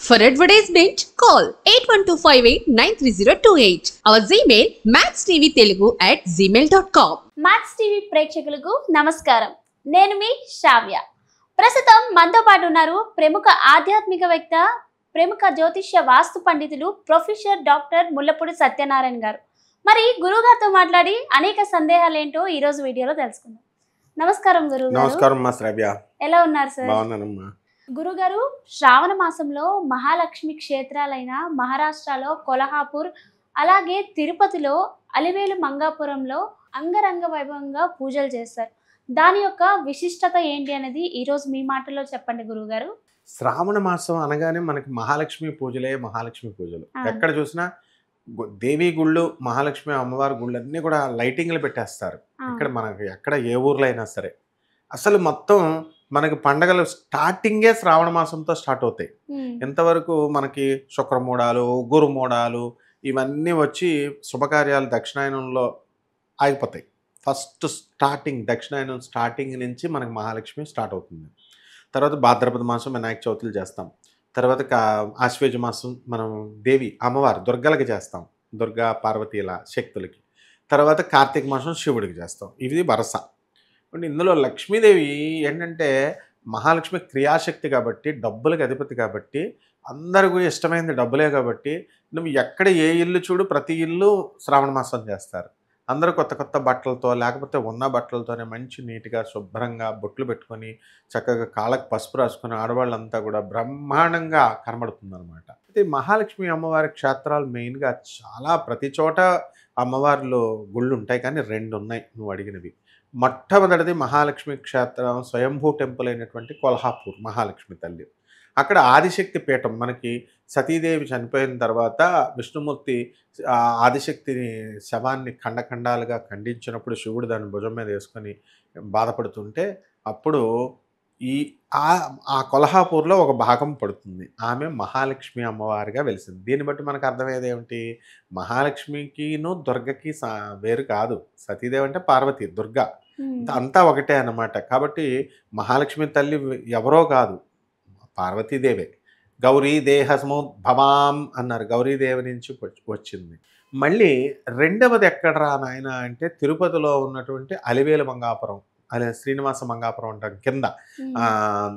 For advertisement, call 8125893028. Our Gmail mathstvtelugu@gmail.com. Maths TV ప్రేక్షకులకు నమస్కారం. నేను మీ శ్రావ్య. ప్రస్తుతం మనతో పాటు ఉన్నారు ప్రముఖ ఆధ్యాత్మికవేత్త, ప్రముఖ జ్యోతిష్య వాస్తు పండితులు ప్రొఫెసర్ డాక్టర్ ముల్లపూడి సత్యనారాయణ గారు. మరి గురువు గారితో మాట్లాడి అనేక సందేహాలు ఏంటో ఈ రోజు వీడియోలో తెలుసుకుందాం. నమస్కారం గురువు గారు. నమస్కారం మా శ్రావ్య. ఎలా ఉన్నారు సార్? బాగున్నానమ్మా. గురుగారు, శ్రావణ మాసంలో మహాలక్ష్మి క్షేత్రాలైన మహారాష్ట్రలో కొల్హాపూర్, అలాగే తిరుపతిలో అలివేలు మంగాపురంలో అంగరంగ వైభవంగా పూజలు చేస్తారు. దాని యొక్క విశిష్టత ఏంటి అనేది ఈరోజు మీ మాటల్లో చెప్పండి గురువుగారు. శ్రావణ మాసం అనగానే మనకి మహాలక్ష్మి పూజలే మహాలక్ష్మి పూజలు. ఎక్కడ చూసినా దేవి గుళ్ళు, మహాలక్ష్మి అమ్మవారి గుళ్ళు అన్నీ కూడా లైటింగ్లు పెట్టేస్తారు. ఇక్కడ మనకి ఎక్కడ ఏ ఊర్లో అయినా సరే అసలు మొత్తం మనకి పండగలు స్టార్టింగే శ్రావణ మాసంతో స్టార్ట్ అవుతాయి. ఎంతవరకు మనకి శుక్రమూడాలు, గురుమూడాలు ఇవన్నీ వచ్చి శుభకార్యాలు దక్షిణాయనంలో ఆగిపోతాయి. ఫస్ట్ స్టార్టింగ్ దక్షిణాయనం స్టార్టింగ్ నుంచి మనకి మహాలక్ష్మి స్టార్ట్ అవుతుంది. తర్వాత భాద్రపద మాసం వినాయక చవితులు చేస్తాం. తర్వాత ఆశ్వేజ మాసం మనం దేవి అమ్మవారు దుర్గలకి చేస్తాం, దుర్గా పార్వతీల శక్తులకి. తర్వాత కార్తీక మాసం శివుడికి చేస్తాం. ఇది వరస. ఇందులో లక్ష్మీదేవి ఏంటంటే మహాలక్ష్మి క్రియాశక్తి కాబట్టి, డబ్బులకు అధిపతి కాబట్టి, అందరికీ ఇష్టమైనది డబ్బులే కాబట్టి నువ్వు ఎక్కడ ఏ ఇల్లు చూడు ప్రతి ఇల్లు శ్రావణ మాసం చేస్తారు. అందరూ కొత్త కొత్త బట్టలతో లేకపోతే ఉన్న బట్టలతోనే మంచి నీట్గా శుభ్రంగా బొట్లు పెట్టుకొని చక్కగా కాళ్ళకు పసుపు రాసుకుని ఆడవాళ్ళంతా కూడా బ్రహ్మాండంగా కనబడుతుందన్నమాట. అయితే మహాలక్ష్మి అమ్మవారి క్షేత్రాలు మెయిన్గా చాలా ప్రతి చోట అమ్మవారిలో గుళ్ళు ఉంటాయి, కానీ 2 ఉన్నాయి నువ్వు అడిగినవి. మొట్టమొదటిది మహాలక్ష్మి క్షేత్రం, స్వయంభూ టెంపుల్ అయినటువంటి కొల్హాపూర్ మహాలక్ష్మి తల్లి. అక్కడ ఆదిశక్తి పీఠం. మనకి సతీదేవి చనిపోయిన తర్వాత విష్ణుమూర్తి ఆదిశక్తిని శవాన్ని ఖండఖండాలుగా ఖండించినప్పుడు శివుడు దాన్ని భుజం మీద వేసుకొని బాధపడుతుంటే అప్పుడు ఆ కొల్హాపూర్లో ఒక భాగం పడుతుంది. ఆమె మహాలక్ష్మి అమ్మవారిగా వెలిసింది. దీన్ని బట్టి మనకు అర్థమయ్యేది ఏమిటి? మహాలక్ష్మికిను దుర్గకి వేరు కాదు. సతీదేవి అంటే పార్వతి, దుర్గా అంతా ఒకటే అన్నమాట. కాబట్టి మహాలక్ష్మి తల్లి ఎవరో కాదు, పార్వతీదేవే. గౌరీ దేహ సముద్భవాం అన్నారు, గౌరీదేవి నుంచి వచ్చింది. మళ్ళీ రెండవది ఎక్కడరా నాయన అంటే తిరుపతిలో ఉన్నటువంటి అలివేలు మంగాపురం, అదే శ్రీనివాస మంగాపురం అంటాం కింద.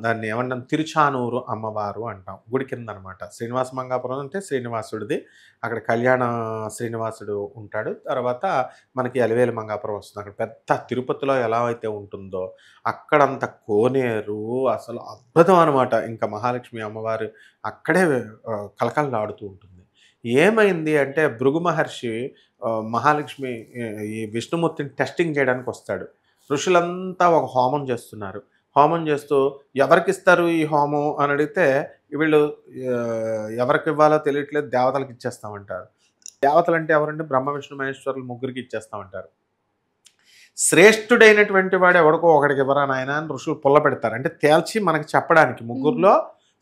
దాన్ని ఏమంటాం, తిరుచానూరు అమ్మవారు అంటాం, గుడి కింద అనమాట. శ్రీనివాస మంగాపురం అంటే శ్రీనివాసుడిది, అక్కడ కళ్యాణ శ్రీనివాసుడు ఉంటాడు. తర్వాత మనకి అలివేలు మంగాపురం వస్తుంది. అక్కడ పెద్ద తిరుపతిలో ఎలా అయితే ఉంటుందో అక్కడంత కోనేరు అసలు అద్భుతం అనమాట. ఇంకా మహాలక్ష్మి అమ్మవారు అక్కడే కలకలలాడుతూ ఉంటుంది. ఏమైంది అంటే భృగు మహర్షి మహాలక్ష్మి ఈ విష్ణుమూర్తిని టెస్టింగ్ చేయడానికి వస్తాడు. ఋషులంతా ఒక హోమం చేస్తున్నారు. హోమం చేస్తూ ఎవరికి ఇస్తారు ఈ హోమం అని అడిగితే వీళ్ళు ఎవరికి ఇవ్వాలో తెలియట్లేదు, దేవతలకు ఇచ్చేస్తామంటారు. దేవతలు అంటే ఎవరంటే బ్రహ్మ విష్ణు మహేశ్వరులు ముగ్గురికి ఇచ్చేస్తామంటారు. శ్రేష్ఠుడైనటువంటి వాడు ఎవరికో ఒకడికి ఇవ్వరా నాయన అని ఋషులు పుల్ల పెడతారు. అంటే తేల్చి మనకి చెప్పడానికి ముగ్గురులో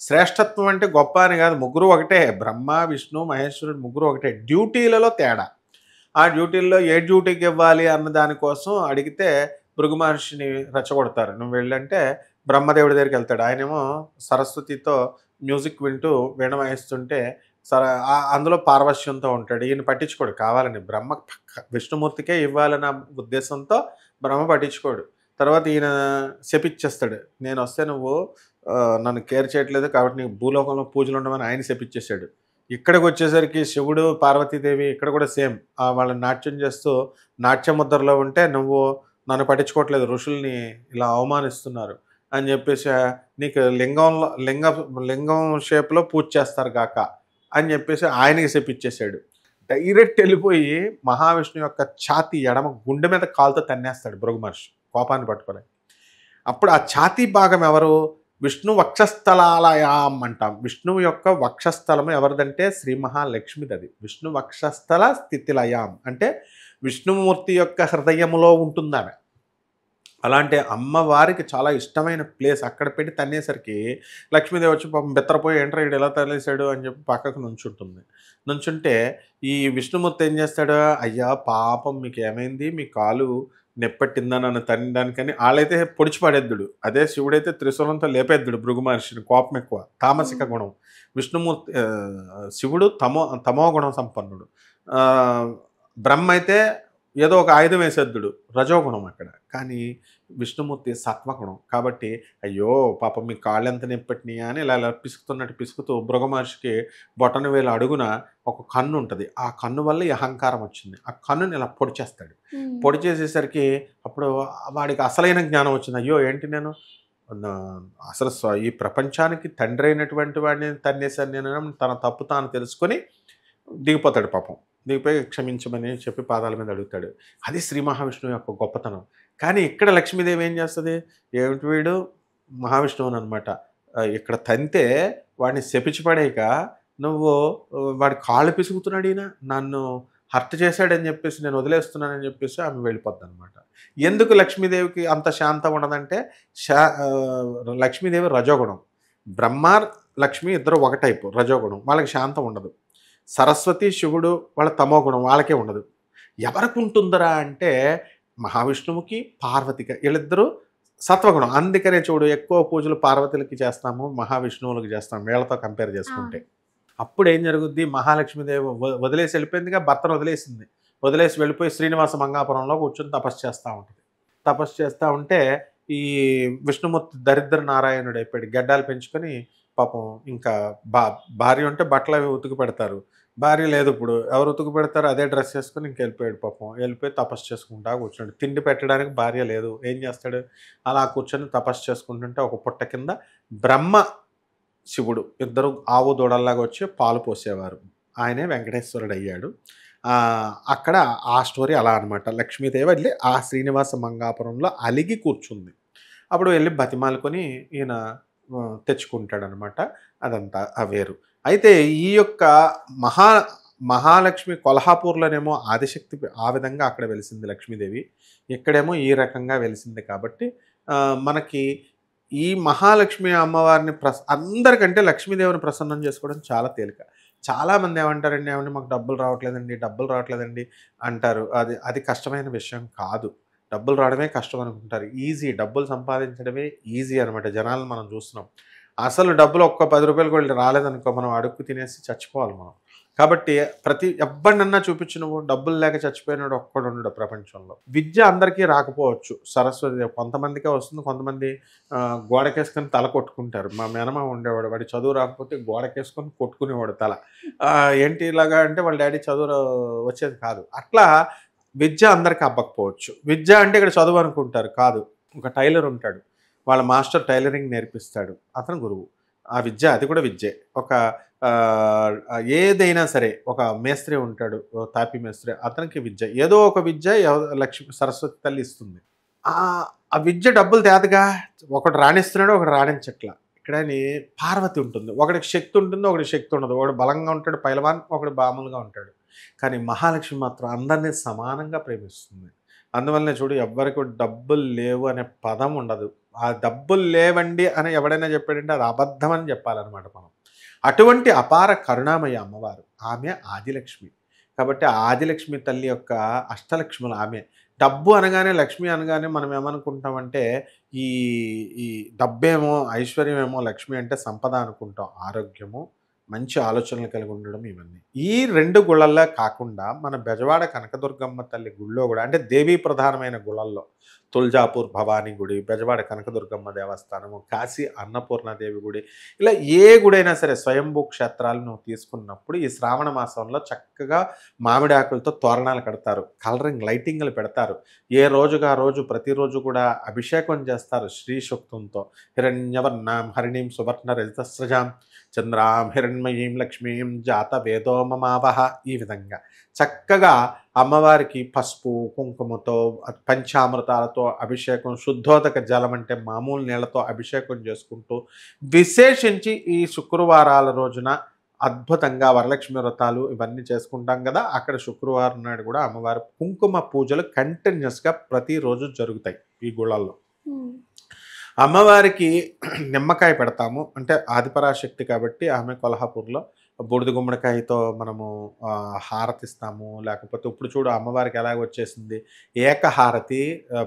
శ్రేష్ఠత్వం అంటే గొప్ప అని కాదు, ముగ్గురు ఒకటే. బ్రహ్మ విష్ణు మహేశ్వరుడు ముగ్గురు ఒకటే, డ్యూటీలలో తేడా. ఆ డ్యూటీల్లో ఏ డ్యూటీకి ఇవ్వాలి అన్న దానికోసం అడిగితే భృగు మహర్షిని రెచ్చగొడతారు. నువ్వు వెళ్ళంటే బ్రహ్మదేవుడి దగ్గరికి వెళ్తాడు. ఆయనేమో సరస్వతితో మ్యూజిక్ వింటూ వీణ వాయిస్తుంటే అందులో పార్వశ్యంతో ఉంటాడు. ఈయన పట్టించుకోడు, కావాలని విష్ణుమూర్తికే ఇవ్వాలన్న ఉద్దేశంతో బ్రహ్మ పట్టించుకోడు. తర్వాత ఈయన శపిచ్చేస్తాడు, నేను వస్తే నువ్వు నన్ను కేర్ చేయట్లేదు కాబట్టి నీకు భూలోకంలో పూజలు ఉండమని ఆయన శపిచ్చేసాడు. ఇక్కడికి వచ్చేసరికి శివుడు పార్వతీదేవి ఇక్కడ కూడా సేమ్ వాళ్ళని నాట్యం చేస్తూ నాట్యముద్రలో ఉంటే నువ్వు నన్ను పట్టించుకోవట్లేదు, ఋషుల్ని ఇలా అవమానిస్తున్నారు అని చెప్పేసి నీకు లింగం షేప్లో పూజ చేస్తారు గాక అని చెప్పేసి ఆయనకి చెప్పించేశాడు. డైరెక్ట్ వెళ్ళిపోయి మహావిష్ణువు యొక్క ఛాతీ ఎడమ గుండె మీద కాలుతో తన్నేస్తాడు భృగు మహర్షి కోపాన్ని పట్టుకొని. అప్పుడు ఆ ఛాతీ భాగం ఎవరు? విష్ణు వక్షస్థలాలయాం అంటాం. విష్ణువు యొక్క వక్షస్థలము ఎవరిదంటే శ్రీ మహాలక్ష్మిది. అది విష్ణు వక్షస్థల స్థితిలయాం అంటే విష్ణుమూర్తి యొక్క హృదయములో ఉంటుంది ఆమె. అలాంటి అమ్మవారికి చాలా ఇష్టమైన ప్లేస్. అక్కడ పెట్టి తన్నేసరికి లక్ష్మీదేవి వచ్చి పాపం బెత్తరపోయి ఏంట్రా వీడు ఎలా తన్నేసాడు అని చెప్పి పక్కకు నుంచుంటుంది. నుంచుంటే ఈ విష్ణుమూర్తి ఏం చేస్తాడు, అయ్యా పాపం మీకు ఏమైంది, మీ కాలు నెప్పట్టిందా నన్ను తన్నడానికని వాళ్ళైతే పొడిచి పడేద్దుడు. అదే శివుడైతే త్రిశూలంతో లేపేద్దుడు భృగు మహర్షిని. కోపం ఎక్కువ, తామసిక గుణం. విష్ణుమూర్తి శివుడు తమో గుణం సంపన్నుడు. బ్రహ్మ అయితే ఏదో ఒక ఆయుధం వేసేద్దుడు, రజోగుణం అక్కడ. కానీ విష్ణుమూర్తి సత్వగుణం కాబట్టి అయ్యో పాపం మీ కాళ్ళు ఎంత నెప్పటినాయా అని ఇలా పిసుకుతున్నట్టు పిసుకుతూ భృగు మహర్షికి బొటన వేలు అడుగున ఒక కన్ను ఉంటుంది. ఆ కన్ను వల్ల ఈ అహంకారం వచ్చింది. ఆ కన్నుని ఇలా పొడిచేస్తాడు. పొడి చేసేసరికి అప్పుడు వాడికి అసలైన జ్ఞానం వచ్చింది. అయ్యో ఏంటి నేను అసలు ఈ ప్రపంచానికి తండ్రి అయినటువంటి వాడిని తన్నేశాను నేను, తన తప్పు తాను తెలుసుకొని దిగిపోతాడు పాపం. దిగిపోయి క్షమించమని చెప్పి పాదాల మీద అడుగుతాడు. అది శ్రీ మహావిష్ణువు యొక్క గొప్పతనం. కానీ ఇక్కడ లక్ష్మీదేవి ఏం చేస్తుంది, ఏమిటి వీడు మహావిష్ణువుని అనమాట, ఇక్కడ తంతే వాడిని శపించిపడేయక నువ్వు వాడి కాళ్ళు పిసుకుతున్నాడు, ఈయన నన్ను హర్ట్ చేశాడని చెప్పేసి నేను వదిలేస్తున్నానని చెప్పేసి ఆమె వెళ్ళిపోద్ది అనమాట. ఎందుకు లక్ష్మీదేవికి అంత శాంతం ఉండదంటే లక్ష్మీదేవి రజోగుణం, బ్రహ్మ లక్ష్మి ఇద్దరు ఒక టైపు రజోగుణం, వాళ్ళకి శాంతం ఉండదు. సరస్వతి శివుడు వాళ్ళ తమో గుణం, వాళ్ళకే ఉండదు. ఎవరికి ఉంటుందరా అంటే మహావిష్ణువుకి పార్వతికి, వీళ్ళిద్దరూ సత్వగుణం. అందుకనే చూడు ఎక్కువ పూజలు పార్వతులకి చేస్తాము, మహావిష్ణువులకి చేస్తాము వీళ్ళతో కంపేర్ చేసుకుంటే. అప్పుడు ఏం జరుగుద్ది, మహాలక్ష్మీదేవి వదిలేసి వెళ్ళిపోయిందిగా, భర్తను వదిలేసింది. వదిలేసి వెళ్ళిపోయి శ్రీనివాస మంగాపురంలో కూర్చొని తపస్సు చేస్తూ ఉంటుంది. తపస్సు చేస్తూ ఉంటే ఈ విష్ణుమూర్తి దరిద్ర నారాయణుడు అయిపోయాడు. గడ్డాలు పెంచుకొని పాపం ఇంకా భార్య ఉంటే బట్టలు అవి ఉతికి పెడతారు, భార్య లేదు. ఇప్పుడు ఎవరు ఉతుకు పెడతారు, అదే డ్రెస్ చేసుకుని ఇంక వెళ్ళిపోయాడు పాపం. వెళ్ళిపోయి తపస్సు చేసుకుంటా కూర్చున్నాడు. తిండి పెట్టడానికి భార్య లేదు, ఏం చేస్తాడు, అలా కూర్చొని తపస్సు చేసుకుంటుంటే ఒక పుట్ట కింద బ్రహ్మ శివుడు ఇద్దరు ఆవు దూడల్లాగా వచ్చి పాలు పోసేవారు. ఆయనే వెంకటేశ్వరుడు అయ్యాడు. అక్కడ ఆ స్టోరీ అలా అనమాట. లక్ష్మీదేవి వెళ్ళి ఆ శ్రీనివాస మంగాపురంలో అలిగి కూర్చుంది. అప్పుడు వెళ్ళి బతిమాలుకొని ఈయన తెచ్చుకుంటాడనమాట. అదంతా వేరు. అయితే ఈ యొక్క మహాలక్ష్మి కొల్హాపూర్లోనేమో ఆదిశక్తి ఆ విధంగా అక్కడ వెలిసింది లక్ష్మీదేవి, ఇక్కడేమో ఈ రకంగా వెలిసింది. కాబట్టి మనకి ఈ మహాలక్ష్మి అమ్మవారిని అందరికంటే లక్ష్మీదేవిని ప్రసన్నం చేసుకోవడం చాలా తేలిక. చాలామంది ఏమంటారండి, ఏమంటే మాకు డబ్బులు రావట్లేదండి అంటారు. అది కష్టమైన విషయం కాదు. డబ్బులు రావడమే కష్టం అనుకుంటారు. ఈజీ, డబ్బులు సంపాదించడమే ఈజీ అనమాట. జనాలను మనం చూస్తున్నాం. అసలు డబ్బులు ఒక్క 10 రూపాయలు కూడా రాలేదనుకో మనం అడుక్కు తినేసి చచ్చిపోవాలి మనం. కాబట్టి ఎవ్వడినన్నా చూపించు, నువ్వు డబ్బులు లేక చచ్చిపోయినాడు ఒక్కడు ఉండడు ప్రపంచంలో. విద్య అందరికీ రాకపోవచ్చు. సరస్వతి కొంతమందికే వస్తుంది, కొంతమంది గోడకేసుకొని తల కొట్టుకుంటారు. మా మేనమా ఉండేవాడు, వాడి చదువు రాకపోతే గోడకేసుకొని కొట్టుకునేవాడు తల. ఏంటి ఇలాగా అంటే వాళ్ళ డాడీ చదువు వచ్చేది కాదు. అట్లా విద్య అందరికీ అవ్వకపోవచ్చు. విద్య అంటే ఇక్కడ చదువు అనుకుంటారు, కాదు. ఒక టైలర్ ఉంటాడు, వాళ్ళ మాస్టర్ టైలరింగ్ నేర్పిస్తాడు, అతను గురువు. ఆ విద్య, అది కూడా విద్యే. ఒక ఏదైనా సరే, ఒక మేస్త్రి ఉంటాడు, తాపి మేస్త్రి, అతనికి విద్య, ఏదో ఒక విద్య లక్ష్మి సరస్వతి తల్లి ఇస్తుంది. ఆ విద్య డబ్బులు తేదగా, ఒకడు రాణిస్తున్నాడు, ఒకడు రాణించట్లా. ఇక్కడని పార్వతి ఉంటుంది, ఒకడికి శక్తి ఉంటుంది, ఒకడికి శక్తి ఉండదు. ఒకడు బలంగా ఉంటాడు పైలవాన్, ఒకడు బాములుగా ఉంటాడు. కానీ మహాలక్ష్మి మాత్రం అందరినీ సమానంగా ప్రేమిస్తుంది. అందువల్లనే చూడు, ఎవ్వరికి డబ్బులు లేవు అనే పదం ఉండదు. ఆ డబ్బులు లేవండి అని ఎవడైనా చెప్పాడంటే అది అబద్ధం అని చెప్పాలన్నమాట మనం. అటువంటి అపార కరుణామయ అమ్మవారు, ఆమె ఆదిలక్ష్మి. కాబట్టి ఆదిలక్ష్మి తల్లి యొక్క అష్టలక్ష్ములు ఆమె. డబ్బు అనగానే, లక్ష్మి అనగానే మనం ఏమనుకుంటామంటే ఈ ఈ డబ్బేమో, ఐశ్వర్యమేమో, లక్ష్మి అంటే సంపద అనుకుంటాం. ఆరోగ్యము, మంచి ఆలోచనలు కలిగి ఉండడం, ఇవన్నీ. ఈ 2 గుళ్ళల్లో కాకుండా మన బెజవాడ కనకదుర్గమ్మ తల్లి గుళ్ళో కూడా, అంటే దేవీ ప్రధానమైన గుళ్ళల్లో తుల్జాపూర్ భవానీ గుడి, బెజవాడ కనకదుర్గమ్మ దేవస్థానము, కాశీ అన్నపూర్ణాదేవి గుడి, ఇలా ఏ గుడైనా సరే స్వయంభూ క్షేత్రాలు నువ్వు తీసుకున్నప్పుడు ఈ శ్రావణ మాసంలో చక్కగా మామిడి ఆకులతో తోరణాలు కడతారు, కలరింగ్ లైటింగ్లు పెడతారు. ఏ రోజుగా రోజు ప్రతిరోజు కూడా అభిషేకం చేస్తారు శ్రీ సూక్తంతో. హిరణ్యవర్ణాం హరిణీం సువర్ణ రజతస్రజాం చంద్రాం హిరణ్మయీం లక్ష్మీం జాత వేదోమమావహ. ఈ విధంగా చక్కగా అమ్మవారికి పసుపు కుంకుమతో, పంచామృతాలతో అభిషేకం, శుద్ధోదక జలం అంటే మామూలు నీళ్లతో అభిషేకం చేసుకుంటూ, విశేషించి ఈ శుక్రవారాల రోజున అద్భుతంగా వరలక్ష్మి వ్రతాలు ఇవన్నీ చేసుకుంటాం కదా, అక్కడ శుక్రవారం నాడు కూడా అమ్మవారి కుంకుమ పూజలు కంటిన్యూస్గా ప్రతిరోజు జరుగుతాయి ఈ గుళ్ళల్లో. అమ్మవారికి నిమ్మకాయ పెడతాము, అంటే ఆదిపరాశక్తి కాబట్టి ఆమె కొల్హాపూర్లో బూడిద గుమ్మడికాయతో మనము హారతిస్తాము. లేకపోతే ఇప్పుడు చూడు అమ్మవారికి ఎలాగ వచ్చేసింది ఏకహారతి,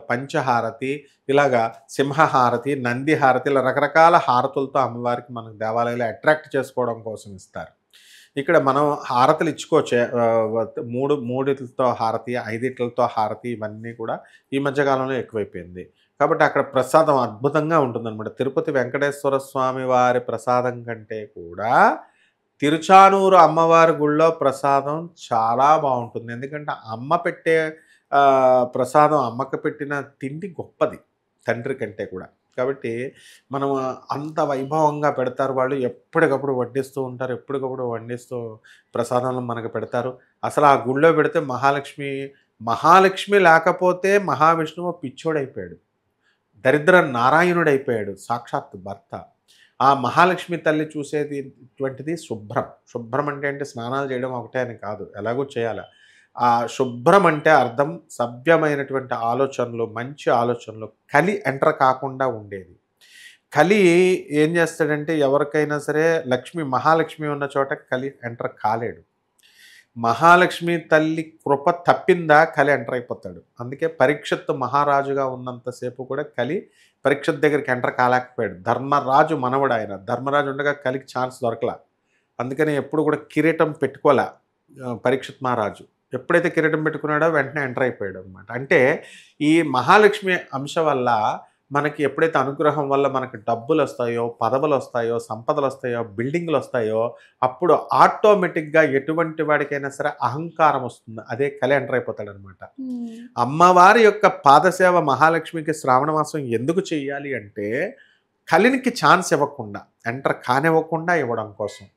పంచహారతి, ఇలాగా సింహహారతి, నంది హారతి, ఇలా రకరకాల హారతులతో అమ్మవారికి మనకు దేవాలయాలు అట్రాక్ట్ చేసుకోవడం కోసం ఇస్తారు. ఇక్కడ మనం హారతులు ఇచ్చుకోవచ్చు. మూడిట్లతో హారతి, 5 హారతి, ఇవన్నీ కూడా ఈ మధ్యకాలంలో ఎక్కువైపోయింది. కాబట్టి అక్కడ ప్రసాదం అద్భుతంగా ఉంటుందన్నమాట. తిరుపతి వెంకటేశ్వర స్వామి వారి ప్రసాదం కంటే కూడా తిరుచానూరు అమ్మవారి గుళ్ళో ప్రసాదం చాలా బాగుంటుంది. ఎందుకంటే అమ్మ పెట్టే ప్రసాదం, అమ్మకు పెట్టిన తిండి గొప్పది తండ్రి కంటే కూడా. కాబట్టి మనం అంత వైభవంగా పెడతారు వాళ్ళు. ఎప్పటికప్పుడు వడ్డిస్తూ ఉంటారు, ఎప్పటికప్పుడు వండిస్తూ ప్రసాదాలను మనకు పెడతారు. అసలు ఆ గుళ్ళో పెడితే మహాలక్ష్మి లేకపోతే మహావిష్ణువు పిచ్చోడైపోయాడు, దరిద్ర నారాయణుడైపోయాడు, సాక్షాత్ భర్త. ఆ మహాలక్ష్మి తల్లి చూసేది ఇటువంటిది శుభ్రం అంటే స్నానాలు చేయడం ఒకటే అని కాదు, ఎలాగో చేయాలి. ఆ శుభ్రం అంటే అర్థం సభ్యమైనటువంటి ఆలోచనలు, మంచి ఆలోచనలు, కలి ఎంటర్ కాకుండా ఉండేది. కలి ఏం చేస్తాడంటే ఎవరికైనా సరే మహాలక్ష్మి ఉన్న చోట కలి ఎంటర్ కాలేడు. మహాలక్ష్మి తల్లి కృప తప్పిందా కలి ఎంటర్ అయిపోతాడు. అందుకే పరీక్షిత్ మహారాజుగా ఉన్నంతసేపు కూడా కలి పరీక్షిత్ దగ్గరికి ఎంటర్ కాలేకపోయాడు. ధర్మరాజు మనవడు ఆయన. ధర్మరాజు ఉండగా కలికి ఛాన్స్ దొరకలా. అందుకని ఎప్పుడు కూడా కిరీటం పెట్టుకోలే పరీక్షిత్ మహారాజు. ఎప్పుడైతే కిరీటం పెట్టుకున్నాడో వెంటనే ఎంటర్ అయిపోయాడు అనమాట. అంటే ఈ మహాలక్ష్మి అంశ వల్ల మనకి ఎప్పుడైతే అనుగ్రహం వల్ల మనకి డబ్బులు వస్తాయో, పదవులు వస్తాయో, సంపదలు వస్తాయో, బిల్డింగ్లు వస్తాయో, అప్పుడు ఆటోమేటిక్గా ఎటువంటి వాడికైనా సరే అహంకారం వస్తుంది. అదే కలి ఎంటర్ అయిపోతాడు అనమాట. అమ్మవారి యొక్క పాదసేవ మహాలక్ష్మికి శ్రావణ మాసం ఎందుకు చెయ్యాలి అంటే కలినికి ఛాన్స్ ఇవ్వకుండా, ఎంటర్ కానివ్వకుండా ఇవ్వడం కోసం.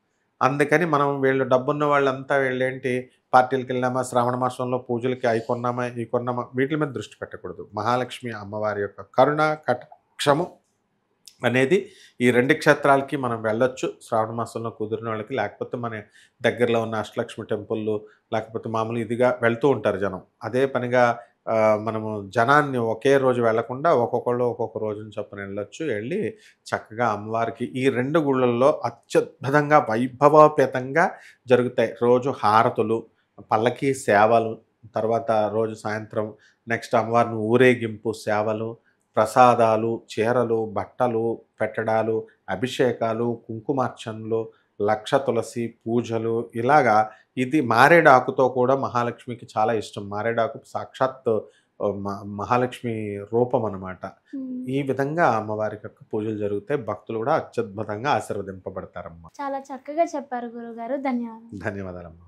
అందుకని మనం వీళ్ళు డబ్బున్న వాళ్ళంతా వీళ్ళేంటి పార్టీలకు వెళ్ళామా, శ్రావణ మాసంలో పూజలకి అవి కొన్నామా, ఈ కొన్నామా, వీటి మీద దృష్టి పెట్టకూడదు. మహాలక్ష్మి అమ్మవారి యొక్క కరుణ కటాక్షము అనేది ఈ 2 క్షేత్రాలకి మనం వెళ్ళొచ్చు శ్రావణ మాసంలో కుదిరిన వాళ్ళకి. లేకపోతే మన దగ్గరలో ఉన్న అష్టలక్ష్మి టెంపుల్లు, లేకపోతే మామూలు ఇదిగా వెళ్తూ ఉంటారు జనం. అదే పనిగా మనము జనాన్ని ఒకే రోజు వెళ్లకుండా ఒక్కొక్కళ్ళు ఒక్కొక్క రోజుని చొప్పున వెళ్ళొచ్చు. వెళ్ళి చక్కగా అమ్మవారికి ఈ 2 గుళ్ళల్లో అత్యద్భుతంగా వైభవోపేతంగా జరుగుతాయి. రోజు హారతులు, పల్లకి సేవలు, తర్వాత రోజు సాయంత్రం నెక్స్ట్ అమ్మవారిని ఊరేగింపు సేవలు, ప్రసాదాలు, చీరలు, బట్టలు పెట్టడాలు, అభిషేకాలు, కుంకుమార్చనలు, లక్ష తులసి పూజలు, ఇలాగా. ఇది మారేడాకుతో కూడా మహాలక్ష్మికి చాలా ఇష్టం. మారేడాకు సాక్షాత్ మహాలక్ష్మి రూపం అన్నమాట. ఈ విధంగా అమ్మవారికి యొక్క పూజలు జరుగుతాయి. భక్తులు కూడా అత్యద్భుతంగా ఆశీర్వదింపబడతారమ్మా. చాలా చక్కగా చెప్పారు గురుగారు. ధన్యవాదాలు. ధన్యవాదాలమ్మా.